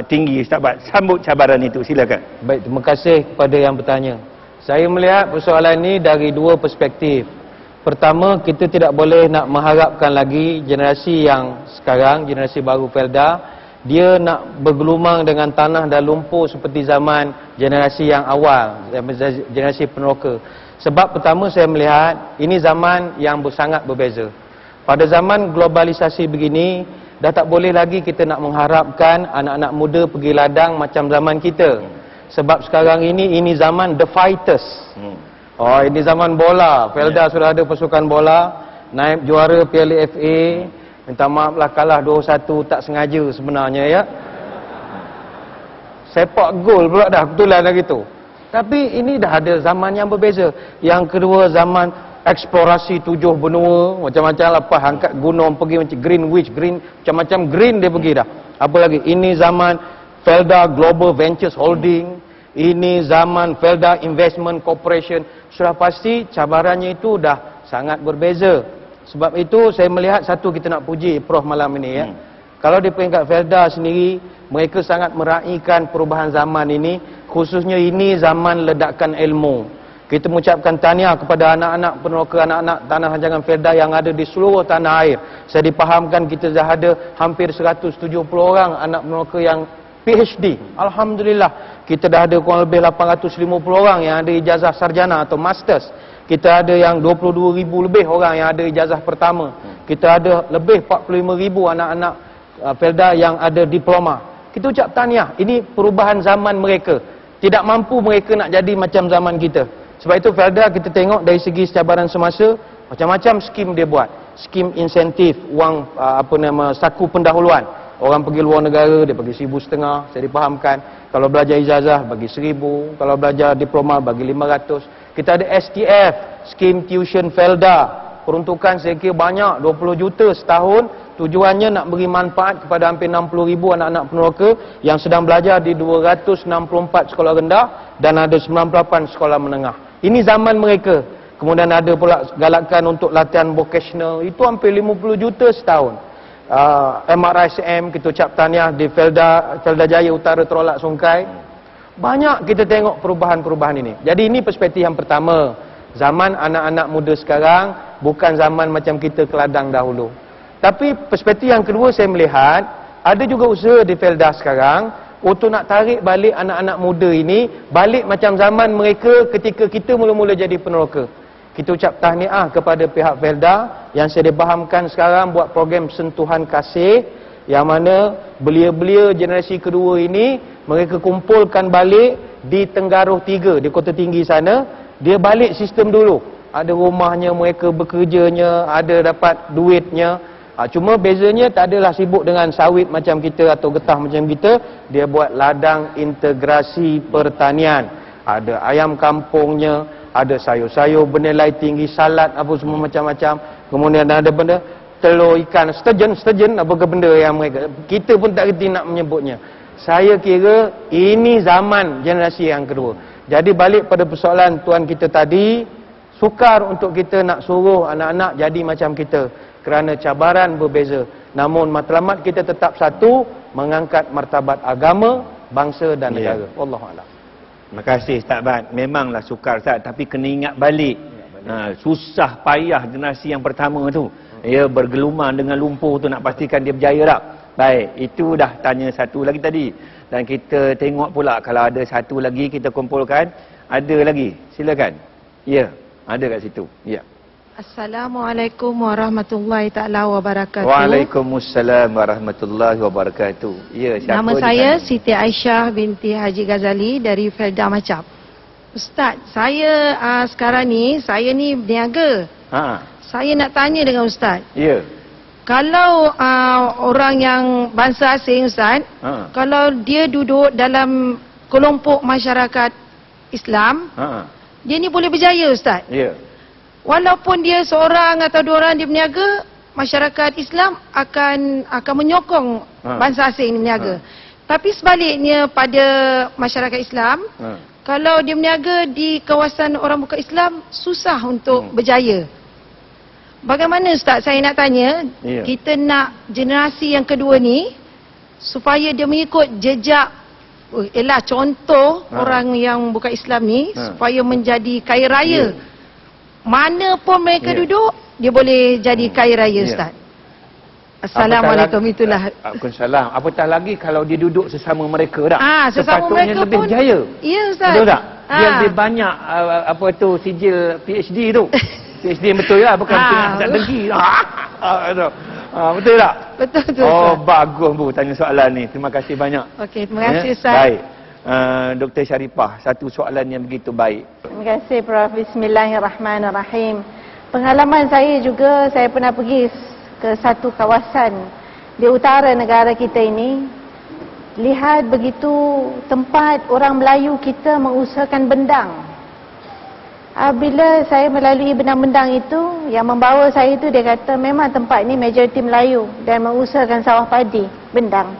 tinggi. Ustaz Bat, sambut cabaran itu, silakan. Baik, terima kasih kepada yang bertanya. Saya melihat persoalan ini dari dua perspektif. Pertama, kita tidak boleh nak mengharapkan lagi generasi yang sekarang, generasi baru Felda, dia nak bergelumang dengan tanah dan lumpur seperti zaman generasi yang awal, generasi peneroka. Sebab pertama saya melihat ini zaman yang sangat berbeza. Pada zaman globalisasi begini, dah tak boleh lagi kita nak mengharapkan anak-anak muda pergi ladang macam zaman kita. Sebab sekarang ini zaman the fighters. Oh, ini zaman bola. Felda sudah ada pasukan bola, naib juara Piala FA. Minta maaf lah kalah 2-1 tak sengaja sebenarnya ya. Sepak gol pula dah, betulan dah gitu. Tapi ini dah ada zaman yang berbeza. Yang kedua zaman eksplorasi 7 benua, macam-macam lepas angkat gunung pergi macam Greenwich, macam-macam green dia pergi dah. Apa lagi? Ini zaman Felda Global Ventures Holding, ini zaman Felda Investment Corporation. Sudah pasti cabarannya itu dah sangat berbeza. Sebab itu saya melihat satu kita nak puji Prof malam ini ya. Kalau di peringkat Felda sendiri, mereka sangat meraihkan perubahan zaman ini, khususnya ini zaman ledakan ilmu. Kita mengucapkan tahniah kepada anak-anak peneroka, anak-anak tanah rancangan Felda yang ada di seluruh tanah air. Saya dipahamkan kita dah ada hampir 170 orang anak peneroka yang PhD. Alhamdulillah. Kita dah ada kurang lebih 850 orang yang ada ijazah sarjana atau masters. Kita ada yang 22,000 lebih orang yang ada ijazah pertama. Kita ada lebih 45,000 anak-anak Felda yang ada diploma. Kita ucap tahniah. Ini perubahan zaman mereka. Tidak mampu mereka nak jadi macam zaman kita. Sebab itu Felda kita tengok dari segi cabaran semasa, macam-macam skim dia buat. Skim insentif, wang saku pendahuluan. Orang pergi luar negara, dia bagi 1,500, saya dipahamkan. Kalau belajar ijazah, bagi 1,000. Kalau belajar diploma, bagi 500. Kita ada STF, skim tuition Felda. Peruntukan saya kira banyak, 20 juta setahun. Tujuannya nak beri manfaat kepada hampir 60,000 anak-anak peneroka yang sedang belajar di 264 sekolah rendah dan ada 98 sekolah menengah. Ini zaman mereka. Kemudian ada pula galakan untuk latihan vocational, itu hampir 50 juta setahun. MRICM, kita ucap tahniah di Felda Jaya Utara Terolak Sungkai. Banyak kita tengok perubahan-perubahan ini. Jadi ini perspektif yang pertama. Zaman anak-anak muda sekarang bukan zaman macam kita ke ladang dahulu. Tapi perspektif yang kedua saya melihat ada juga usaha di Felda sekarang untuk nak tarik balik anak-anak muda ini balik macam zaman mereka ketika kita mula-mula jadi peneroka. Kita ucap tahniah kepada pihak Felda yang sedia fahamkan sekarang buat program sentuhan kasih, yang mana belia-belia generasi kedua ini mereka kumpulkan balik di Tenggaruh 3 di Kota Tinggi sana. Dia balik sistem dulu, ada rumahnya, mereka bekerjanya, ada dapat duitnya. Cuma bezanya tak adalah sibuk dengan sawit macam kita atau getah macam kita. Dia buat ladang integrasi pertanian, ada ayam kampungnya, ada sayur-sayur bernilai tinggi, salad apa semua macam-macam. Kemudian ada benda telur ikan, sturgeon apa ke benda yang mereka, kita pun tak kerti nak menyebutnya. Saya kira ini zaman generasi yang kedua. Jadi balik pada persoalan tuan kita tadi, sukar untuk kita nak suruh anak-anak jadi macam kita kerana cabaran berbeza. Namun matlamat kita tetap satu, mengangkat martabat agama, bangsa dan negara. Wallahualam. Terima kasih Ustaz Bat. Memanglah sukar Ustaz, tapi kena ingat balik. Susah payah generasi yang pertama tu. Ya, bergeluman dengan lumpur tu nak pastikan dia berjaya tak? Baik, itu dah tanya satu lagi tadi. Dan kita tengok pula kalau ada satu lagi kita kumpulkan. Ada lagi, silakan. Ya, ada kat situ. Ya. Assalamualaikum warahmatullahi taala wabarakatuh. Waalaikumsalam warahmatullahi wabarakatuh. Ya, siapa? Nama saya Siti Aisyah binti Haji Ghazali dari Felda Macap. Ustaz, saya sekarang ni saya ni berniaga. Saya nak tanya dengan Ustaz. Ya. Kalau orang yang bangsa asing Ustaz, kalau dia duduk dalam kelompok masyarakat Islam, dia ni boleh berjaya Ustaz. Ya. Walaupun dia seorang atau dua orang dia berniaga, masyarakat Islam akan menyokong bangsa asing ni berniaga. Tapi sebaliknya pada masyarakat Islam, kalau dia berniaga di kawasan orang bukan Islam, susah untuk berjaya. Bagaimana Ustaz, saya nak tanya, kita nak generasi yang kedua ni supaya dia mengikut jejak contoh orang yang bukan Islam ni supaya menjadi kaya raya. Mana pun mereka duduk, dia boleh jadi kaya raya Ustaz. Assalamualaikum, itulah. Waalaikumsalam. Apatah lagi kalau dia duduk sesama mereka tak? Sesama mereka lebih pun berjaya. Ya Ustaz. Betul tak? Dia lebih banyak sijil PhD tu. PhD yang betul lah, bukan tak dengki. Betul tak? Betul. Oh, bagus Bu tanya soalan ni. Terima kasih banyak. Okey, terima kasih Ustaz. Baik. Dr. Sharifah, satu soalan yang begitu baik. Terima kasih Prof. Bismillahirrahmanirrahim. Pengalaman saya juga, saya pernah pergi ke satu kawasan di utara negara kita ini. Lihat begitu tempat orang Melayu kita mengusahakan bendang. Bila saya melalui bendang-bendang itu, yang membawa saya itu dia kata memang tempat ini majoriti Melayu dan mengusahakan sawah padi, bendang.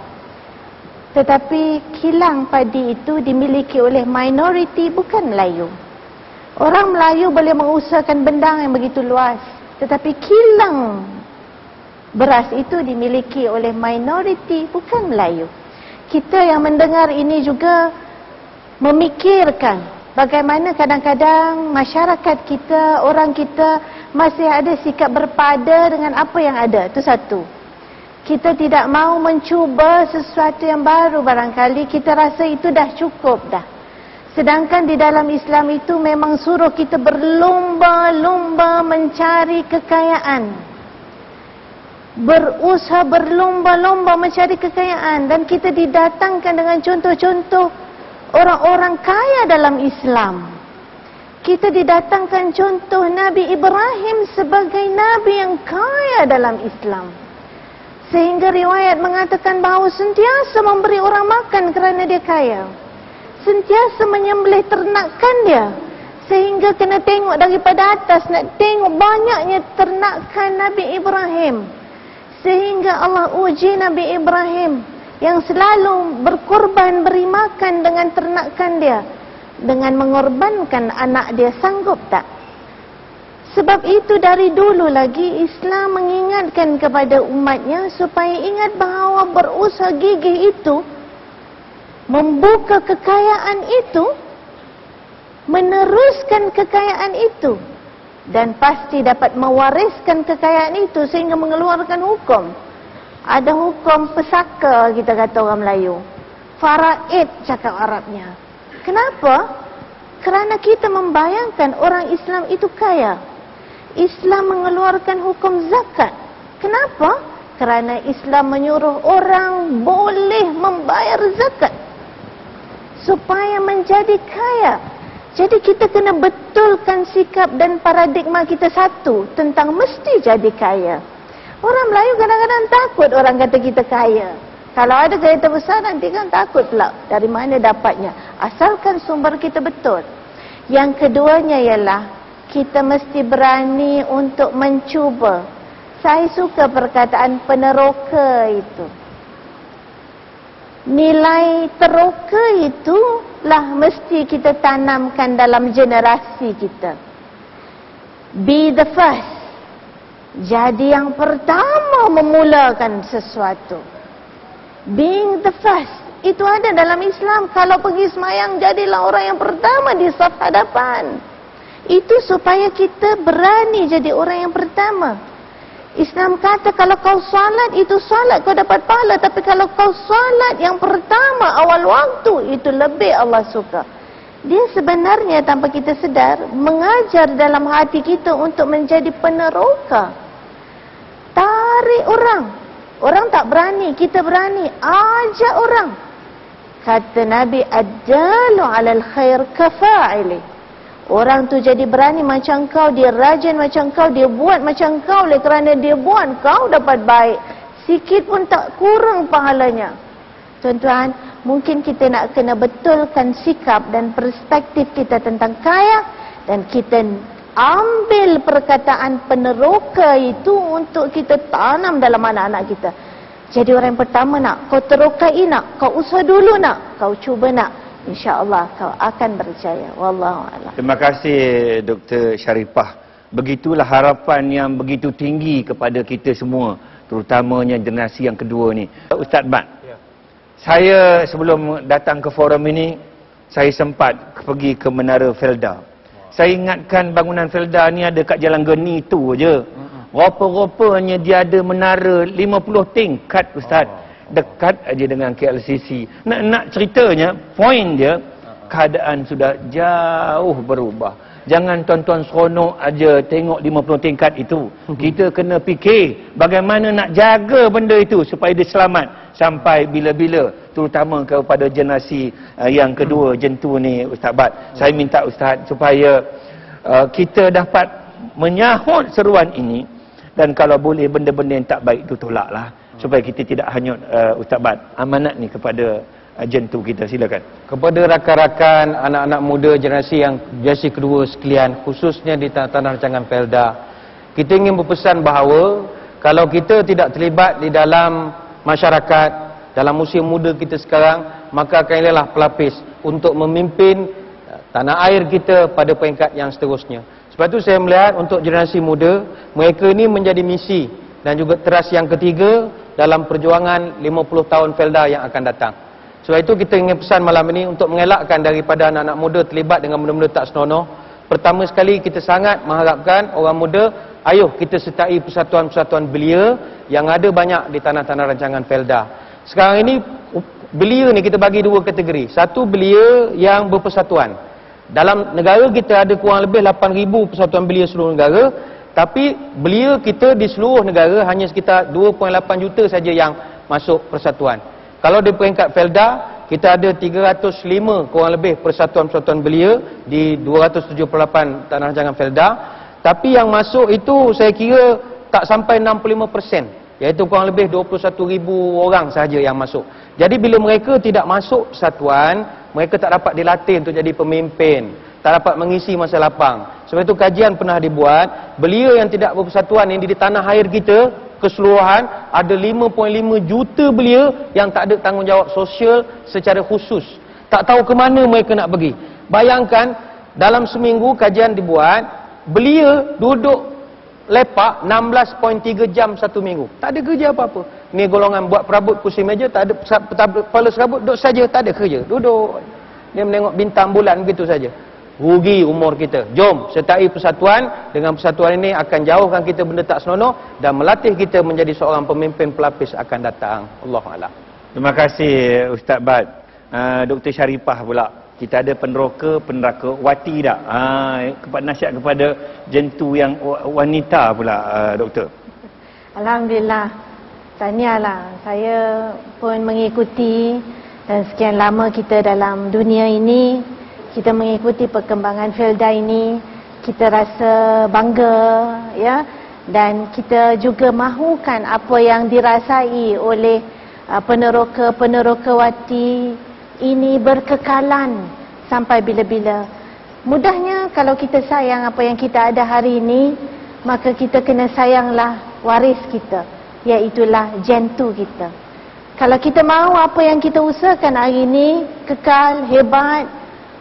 Tetapi kilang padi itu dimiliki oleh minoriti bukan Melayu. Orang Melayu boleh mengusahakan bendang yang begitu luas, tetapi kilang beras itu dimiliki oleh minoriti bukan Melayu. Kita yang mendengar ini juga memikirkan bagaimana kadang-kadang masyarakat kita, orang kita masih ada sikap berpada dengan apa yang ada. Itu satu. Kita tidak mahu mencuba sesuatu yang baru barangkali. Kita rasa itu dah cukup dah. Sedangkan di dalam Islam itu memang suruh kita berlumba-lumba mencari kekayaan. Berusaha berlumba-lumba mencari kekayaan. Dan kita didatangkan dengan contoh-contoh orang-orang kaya dalam Islam. Kita didatangkan contoh Nabi Ibrahim sebagai Nabi yang kaya dalam Islam. Sehingga riwayat mengatakan bahawa sentiasa memberi orang makan kerana dia kaya. Sentiasa menyembelih ternakan dia. Sehingga kena tengok daripada atas, nak tengok banyaknya ternakan Nabi Ibrahim. Sehingga Allah uji Nabi Ibrahim yang selalu berkorban beri makan dengan ternakan dia. Dengan mengorbankan anak dia, sanggup tak? Sebab itu dari dulu lagi Islam mengingatkan kepada umatnya supaya ingat bahawa berusaha gigih itu, membuka kekayaan itu, meneruskan kekayaan itu, dan pasti dapat mewariskan kekayaan itu sehingga mengeluarkan hukum. Ada hukum pesaka, kita kata orang Melayu. Faraid cakap Arabnya. Kenapa? Kerana kita membayangkan orang Islam itu kaya. Islam mengeluarkan hukum zakat. Kenapa? Kerana Islam menyuruh orang boleh membayar zakat supaya menjadi kaya. Jadi kita kena betulkan sikap dan paradigma kita satu tentang mesti jadi kaya. Orang Melayu kadang-kadang takut orang kata kita kaya. Kalau ada kereta besar nanti kan takut pula dari mana dapatnya. Asalkan sumber kita betul. Yang keduanya ialah kita mesti berani untuk mencuba. Saya suka perkataan peneroka itu. Nilai teroka itulah mesti kita tanamkan dalam generasi kita. Be the first. Jadi yang pertama memulakan sesuatu. Being the first. Itu ada dalam Islam. Kalau pergi semayang, jadilah orang yang pertama di saf hadapan. Itu supaya kita berani jadi orang yang pertama. Islam kata kalau kau salat, itu salat kau dapat pahala. Tapi kalau kau salat yang pertama awal waktu, itu lebih Allah suka. Dia sebenarnya tanpa kita sedar mengajar dalam hati kita untuk menjadi peneroka. Tarik orang. Orang tak berani, kita berani. Ajak orang. Kata Nabi, Ad-dalu alal khair kafa'ili. Orang tu jadi berani macam kau, dia rajin macam kau, dia buat macam kau. Oleh kerana dia buat, kau dapat baik. Sikit pun tak kurang pahalanya. Tuan-tuan, mungkin kita nak kena betulkan sikap dan perspektif kita tentang kaya. Dan kita ambil perkataan peneroka itu untuk kita tanam dalam anak-anak kita. Jadi orang yang pertama nak, kau terokai nak, kau usaha dulu nak, kau cuba nak. InsyaAllah kau akan berjaya. Wallahualam. Terima kasih Dr. Sharifah. Begitulah harapan yang begitu tinggi kepada kita semua, terutamanya generasi yang kedua ni. Ustaz Mat, saya sebelum datang ke forum ini, saya sempat pergi ke Menara Felda. Saya ingatkan bangunan Felda ni ada kat Jalan Geni tu je. Rupa-rupanya dia ada menara 50 tingkat Ustaz. Dekat aja dengan KLCC. Nak ceritanya, poin dia, keadaan sudah jauh berubah. Jangan tuan-tuan seronok aja tengok 50 tingkat itu. Kita kena fikir bagaimana nak jaga benda itu supaya dia selamat sampai bila-bila, terutama kepada generasi yang kedua jentu ni Ustaz Bat. Saya minta Ustaz supaya kita dapat menyahut seruan ini, dan kalau boleh benda-benda yang tak baik itu tolaklah supaya kita tidak hanyut. Ustaz Bat, amanat ni kepada jentu kita, silakan. Kepada rakan-rakan anak-anak muda generasi kedua sekalian, khususnya di tanah rancangan Felda, kita ingin berpesan bahawa kalau kita tidak terlibat di dalam masyarakat dalam usia muda kita sekarang, maka akan hilanglah pelapis untuk memimpin tanah air kita pada peringkat yang seterusnya. Sebab itu saya melihat untuk generasi muda, mereka ini menjadi misi dan juga teras yang ketiga dalam perjuangan 50 tahun Felda yang akan datang. Sebab itu kita ingin pesan malam ini untuk mengelakkan daripada anak-anak muda terlibat dengan benda-benda tak senonoh. Pertama sekali, kita sangat mengharapkan orang muda, ayo kita sertai persatuan-persatuan belia yang ada banyak di tanah-tanah rancangan Felda. Sekarang ini belia ni kita bagi dua kategori. Satu, belia yang berpersatuan. Dalam negara kita ada kurang lebih 8,000 persatuan belia seluruh negara, tapi belia kita di seluruh negara hanya sekitar 2.8 juta saja yang masuk persatuan. Kalau di peringkat Felda, kita ada 305 kurang lebih persatuan-persatuan belia di 278 tanah rancangan Felda. Tapi yang masuk itu saya kira tak sampai 65%. Iaitu kurang lebih 21,000 orang sahaja yang masuk. Jadi bila mereka tidak masuk persatuan, mereka tak dapat dilatih untuk jadi pemimpin, tak dapat mengisi masa lapang. Sebab itu kajian pernah dibuat, belia yang tidak berpersatuan ini di tanah air kita keseluruhan ada 5.5 juta belia yang tak ada tanggungjawab sosial secara khusus. Tak tahu ke mana mereka nak pergi. Bayangkan dalam seminggu kajian dibuat, belia duduk lepak 16.3 jam satu minggu. Tak ada kerja apa-apa. Ni golongan buat perabot kursi meja, tak ada kepala serabut, duduk saja, tak ada kerja. Duduk. Dia menengok bintang bulan begitu saja. Rugi umur kita. Jom sertai persatuan. Dengan persatuan ini akan jauhkan kita benda tak senonoh dan melatih kita menjadi seorang pemimpin pelapis akan datang. Allahuakbar. Terima kasih Ustaz Bat. Dr. Sharifah pula. Kita ada peneroka wati tak? Kepada nasihat kepada jentu yang wanita pula, doktor. Alhamdulillah. Tahniahlah. Saya pun mengikuti dan sekian lama kita dalam dunia ini, kita mengikuti perkembangan Felda ini, kita rasa bangga, ya, dan kita juga mahukan apa yang dirasai oleh peneroka wati ini berkekalan sampai bila-bila. Mudahnya kalau kita sayang apa yang kita ada hari ini, maka kita kena sayanglah waris kita, iaitulah jentu kita. Kalau kita mahu apa yang kita usahakan hari ini kekal, hebat,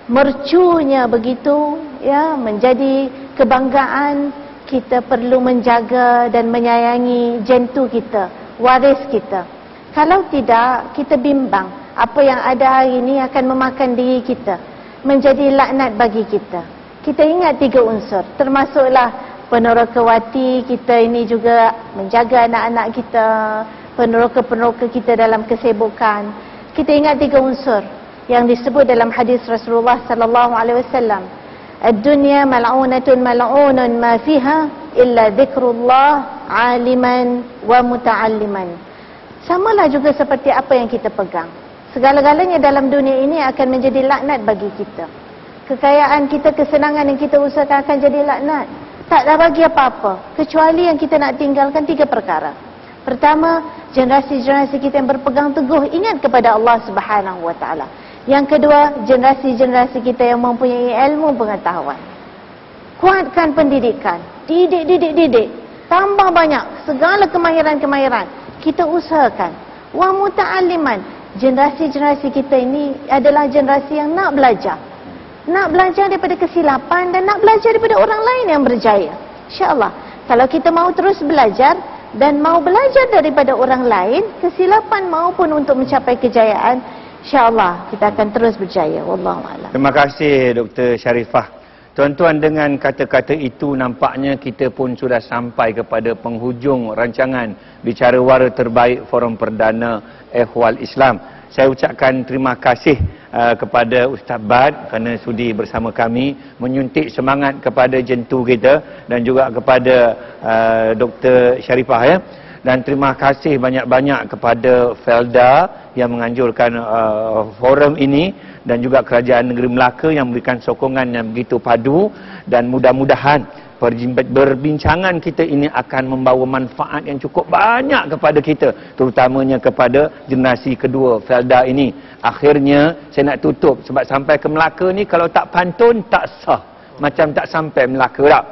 mercunya begitu, ya, menjadi kebanggaan, kita perlu menjaga dan menyayangi jentu kita, waris kita. Kalau tidak, kita bimbang. Apa yang ada hari ini akan memakan diri kita, menjadi laknat bagi kita. Kita ingat 3 unsur, termasuklah peneroka wati kita ini juga menjaga anak-anak kita, peneroka-peneroka kita dalam kesibukan. Kita ingat 3 unsur yang disebut dalam hadis Rasulullah sallallahu alaihi wasallam. Ad-dunya mal'unatun mal'unun ma fiha illa dzikrullah 'aliman wa muta'alliman. Samalah juga seperti apa yang kita pegang. Segala-galanya dalam dunia ini akan menjadi laknat bagi kita. Kekayaan kita, kesenangan yang kita usahakan akan jadi laknat. Tak ada bagi apa-apa, kecuali yang kita nak tinggalkan 3 perkara. Pertama, generasi-generasi kita yang berpegang teguh ingat kepada Allah Subhanahu wa taala. Yang kedua, generasi-generasi kita yang mempunyai ilmu pengetahuan. Kuatkan pendidikan, didik. Tambah banyak segala kemahiran-kemahiran kita usahakan. Wa muta'alliman. Generasi-generasi kita ini adalah generasi yang nak belajar. Nak belajar daripada kesilapan dan nak belajar daripada orang lain yang berjaya. InsyaAllah, kalau kita mahu terus belajar dan mahu belajar daripada orang lain, kesilapan maupun untuk mencapai kejayaan, InsyaAllah kita akan terus berjaya. Wallahualam. Terima kasih Dr. Sharifah. Tuan-tuan, dengan kata-kata itu nampaknya kita pun sudah sampai kepada penghujung rancangan Bicara Wara Terbaik Forum Perdana Ehwal Islam. Saya ucapkan terima kasih kepada Ustaz Bad kerana sudi bersama kami menyuntik semangat kepada jentu kita dan juga kepada Dr. Sharifah, ya. Dan terima kasih banyak-banyak kepada Felda yang menganjurkan forum ini dan juga Kerajaan Negeri Melaka yang memberikan sokongan yang begitu padu, dan mudah-mudahan perbincangan kita ini akan membawa manfaat yang cukup banyak kepada kita, terutamanya kepada generasi kedua Felda ini. Akhirnya saya nak tutup sebab sampai ke Melaka ni kalau tak pantun tak sah, macam tak sampai Melaka tak.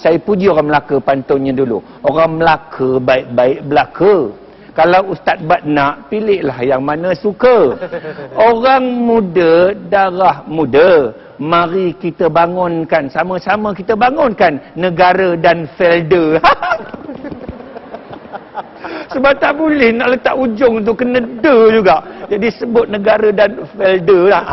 Saya puji orang Melaka pantunnya dulu. Orang Melaka baik-baik belaka. Kalau Ustaz Bad nak, pilihlah yang mana suka. Orang muda, darah muda. Mari kita bangunkan, sama-sama kita bangunkan negara dan Felda. Sebab tak boleh nak letak ujung tu kena de juga. Jadi sebut negara dan Felda lah.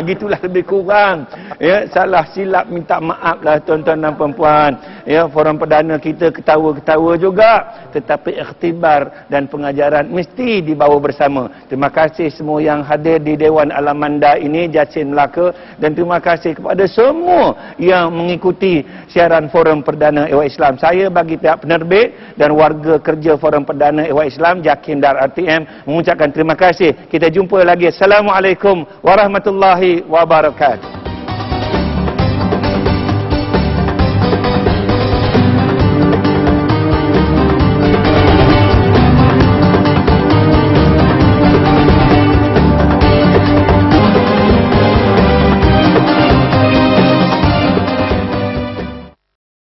Gitulah lebih kurang. Ya, salah silap minta maaf lah tuan-tuan dan puan-puan. Ya, forum perdana kita ketawa-ketawa juga, tetapi ikhtibar dan pengajaran mesti dibawa bersama. Terima kasih semua yang hadir di Dewan Alamanda ini, Jasin Melaka, dan terima kasih kepada semua yang mengikuti siaran forum perdana Ehwal Islam. Saya bagi pihak penerbit dan warga kerja forum perdana Ehwal Islam, Jakim Dar RTM, mengucapkan terima kasih. Kita jumpa lagi. Assalamualaikum warahmatullahi wabarakatuh.